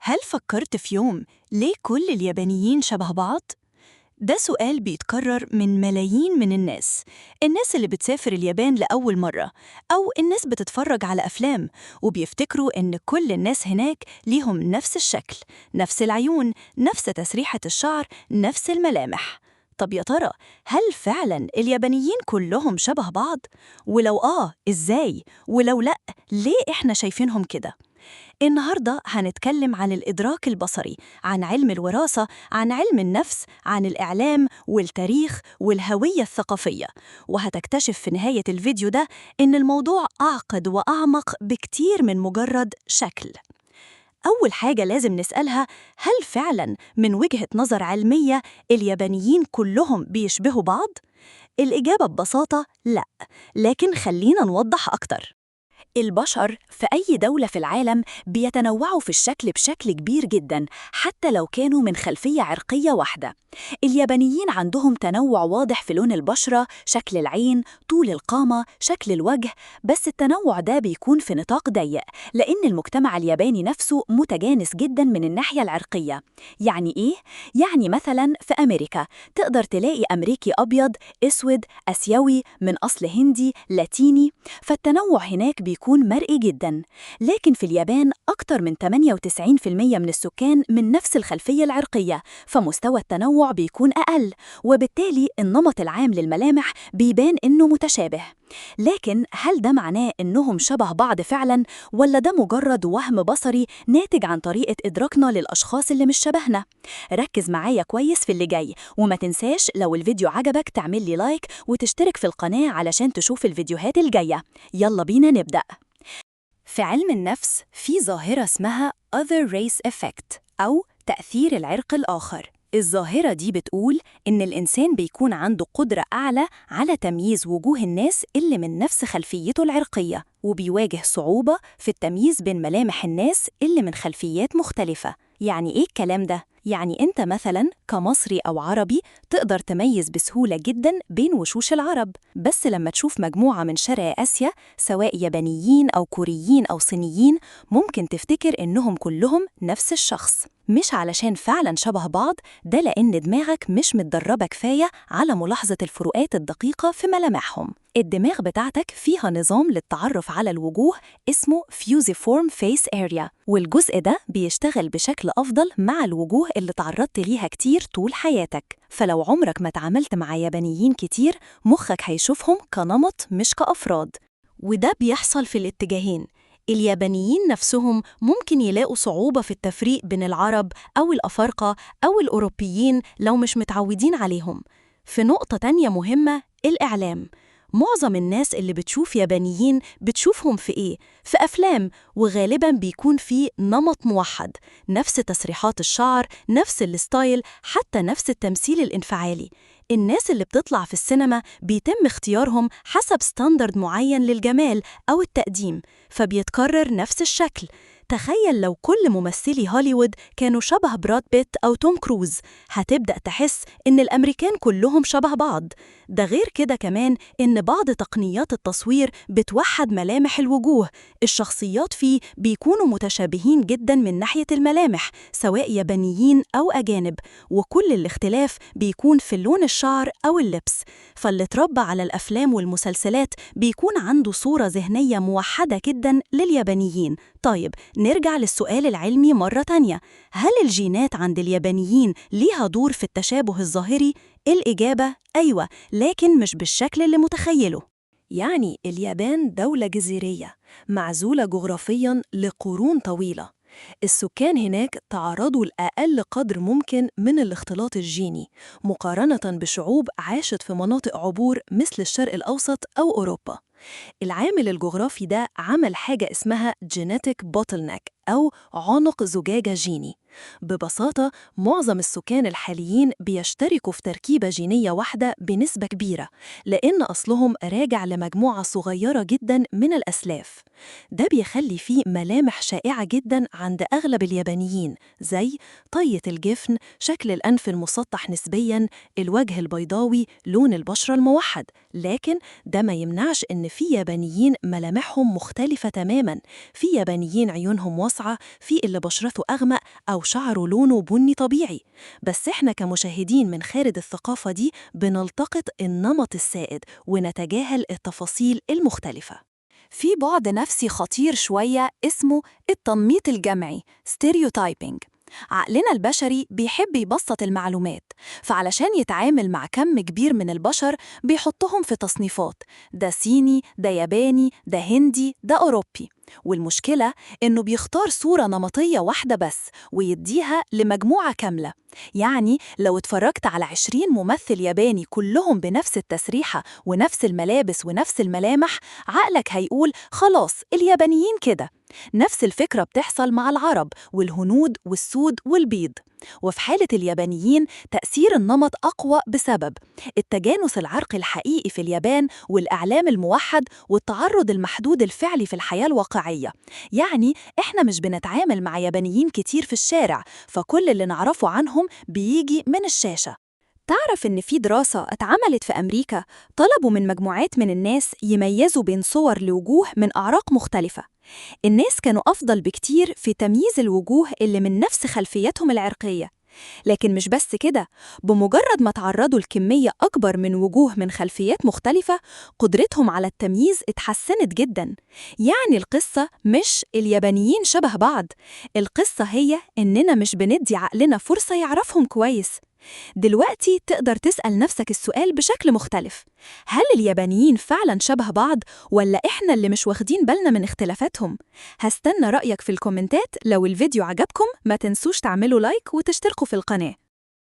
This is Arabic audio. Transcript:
هل فكرت في يوم ليه كل اليابانيين شبه بعض؟ ده سؤال بيتكرر من ملايين من الناس اللي بتسافر اليابان لأول مرة، أو الناس بتتفرج على أفلام وبيفتكروا إن كل الناس هناك ليهم نفس الشكل، نفس العيون، نفس تسريحة الشعر، نفس الملامح. طب يا ترى، هل فعلاً اليابانيين كلهم شبه بعض؟ ولو إزاي؟ ولو لأ، ليه إحنا شايفينهم كده؟ النهاردة هنتكلم عن الإدراك البصري، عن علم الوراثة، عن علم النفس، عن الإعلام والتاريخ والهوية الثقافية. وهتكتشف في نهاية الفيديو ده إن الموضوع أعقد وأعمق بكتير من مجرد شكل. أول حاجة لازم نسألها، هل فعلاً من وجهة نظر علمية اليابانيين كلهم بيشبهوا بعض؟ الإجابة ببساطة لأ، لكن خلينا نوضح أكتر. البشر في أي دولة في العالم بيتنوعوا في الشكل بشكل كبير جداً، حتى لو كانوا من خلفية عرقية واحدة. اليابانيين عندهم تنوع واضح في لون البشرة، شكل العين، طول القامة، شكل الوجه، بس التنوع ده بيكون في نطاق ضيق، لأن المجتمع الياباني نفسه متجانس جداً من الناحية العرقية. يعني إيه؟ يعني مثلاً في أمريكا تقدر تلاقي أمريكي أبيض، أسود، آسيوي، من أصل هندي، لاتيني، فالتنوع هناك بيكون مرئي جداً. لكن في اليابان أكتر من 98% من السكان من نفس الخلفية العرقية، فمستوى التنوع بيكون أقل، وبالتالي النمط العام للملامح بيبان إنه متشابه. لكن هل ده معناه إنهم شبه بعض فعلاً، ولا ده مجرد وهم بصري ناتج عن طريقة إدراكنا للأشخاص اللي مش شبهنا؟ ركز معايا كويس في اللي جاي، وما تنساش لو الفيديو عجبك تعمل لي لايك وتشترك في القناة علشان تشوف الفيديوهات الجاية. يلا بينا نبدأ. في علم النفس في ظاهرة اسمها Other Race Effect أو تأثير العرق الآخر. الظاهرة دي بتقول إن الإنسان بيكون عنده قدرة أعلى على تمييز وجوه الناس اللي من نفس خلفيته العرقية، وبيواجه صعوبة في التمييز بين ملامح الناس اللي من خلفيات مختلفة. يعني إيه الكلام ده؟ يعني أنت مثلاً كمصري أو عربي تقدر تميز بسهولة جداً بين وشوش العرب، بس لما تشوف مجموعة من شرق آسيا سواء يابانيين أو كوريين أو صينيين ممكن تفتكر إنهم كلهم نفس الشخص. مش علشان فعلاً شبه بعض، ده لأن دماغك مش متدربة كفاية على ملاحظة الفروقات الدقيقة في ملامحهم. الدماغ بتاعتك فيها نظام للتعرف على الوجوه اسمه Fusiform Face Area، والجزء ده بيشتغل بشكل أفضل مع الوجوه اللي تعرضت ليها كتير طول حياتك. فلو عمرك ما تعاملت مع يابانيين كتير، مخك هيشوفهم كنمط مش كأفراد. وده بيحصل في الاتجاهين. اليابانيين نفسهم ممكن يلاقوا صعوبة في التفريق بين العرب أو الأفارقة أو الأوروبيين لو مش متعودين عليهم. في نقطة تانية مهمة، الإعلام. معظم الناس اللي بتشوف يابانيين بتشوفهم في إيه؟ في أفلام، وغالباً بيكون في نمط موحد، نفس تسريحات الشعر، نفس الستايل، حتى نفس التمثيل الانفعالي. الناس اللي بتطلع في السينما بيتم اختيارهم حسب ستاندرد معين للجمال أو التقديم، فبيتكرر نفس الشكل. تخيل لو كل ممثلي هوليوود كانوا شبه براد بيت أو توم كروز، هتبدأ تحس إن الأمريكان كلهم شبه بعض. ده غير كده كمان إن بعض تقنيات التصوير بتوحد ملامح الوجوه، الشخصيات فيه بيكونوا متشابهين جدا من ناحية الملامح سواء يابانيين أو أجانب، وكل الاختلاف بيكون في لون الشعر أو اللبس. فاللي اتربى على الأفلام والمسلسلات بيكون عنده صورة ذهنية موحدة جدا لليابانيين. طيب نرجع للسؤال العلمي مرة تانية، هل الجينات عند اليابانيين ليها دور في التشابه الظاهري؟ الإجابة أيوة، لكن مش بالشكل اللي متخيله. يعني اليابان دولة جزيرية معزولة جغرافياً لقرون طويلة. السكان هناك تعرضوا لأقل قدر ممكن من الاختلاط الجيني مقارنة بشعوب عاشت في مناطق عبور مثل الشرق الأوسط أو أوروبا. العامل الجغرافي ده عمل حاجة اسمها genetic bottleneck أو عنق زجاجة جيني. ببساطة معظم السكان الحاليين بيشتركوا في تركيبة جينية واحدة بنسبة كبيرة، لأن أصلهم راجع لمجموعة صغيرة جدا من الأسلاف. ده بيخلي فيه ملامح شائعة جدا عند أغلب اليابانيين، زي طية الجفن، شكل الأنف المسطح نسبيا، الوجه البيضاوي، لون البشرة الموحد. لكن ده ما يمنعش إن في يابانيين ملامحهم مختلفة تماماً. في يابانيين عيونهم واسعة، في اللي بشرته أغمق أو شعره لونه بني طبيعي. بس إحنا كمشاهدين من خارج الثقافة دي بنلتقط النمط السائد ونتجاهل التفاصيل المختلفة. في بعد نفسي خطير شوية اسمه التنميط الجمعي stereotyping. عقلنا البشري بيحب يبسط المعلومات، فعلشان يتعامل مع كم كبير من البشر بيحطهم في تصنيفات: ده صيني، ده ياباني، ده هندي، ده أوروبي. والمشكلة إنه بيختار صورة نمطية واحدة بس ويديها لمجموعة كاملة. يعني لو اتفرجت على 20 ممثل ياباني كلهم بنفس التسريحة ونفس الملابس ونفس الملامح، عقلك هيقول خلاص اليابانيين كده. نفس الفكرة بتحصل مع العرب والهنود والسود والبيض. وفي حالة اليابانيين تأثير النمط أقوى بسبب التجانس العرقي الحقيقي في اليابان والإعلام الموحد والتعرض المحدود الفعلي في الحياة الواقعية. يعني إحنا مش بنتعامل مع يابانيين كتير في الشارع، فكل اللي نعرفه عنهم بيجي من الشاشة. تعرف إن في دراسة اتعملت في أمريكا طلبوا من مجموعات من الناس يميزوا بين صور لوجوه من أعراق مختلفة. الناس كانوا أفضل بكتير في تمييز الوجوه اللي من نفس خلفيتهم العرقية. لكن مش بس كده، بمجرد ما تعرضوا لكمية أكبر من وجوه من خلفيات مختلفة، قدرتهم على التمييز اتحسنت جدا. يعني القصة مش اليابانيين شبه بعض، القصة هي إننا مش بندي عقلنا فرصة يعرفهم كويس. دلوقتي تقدر تسأل نفسك السؤال بشكل مختلف: هل اليابانيين فعلا شبه بعض ولا إحنا اللي مش واخدين بالنا من اختلافاتهم؟ هستنى رأيك في الكومنتات. لو الفيديو عجبكم ما تنسوش تعملوا لايك وتشتركوا في القناة.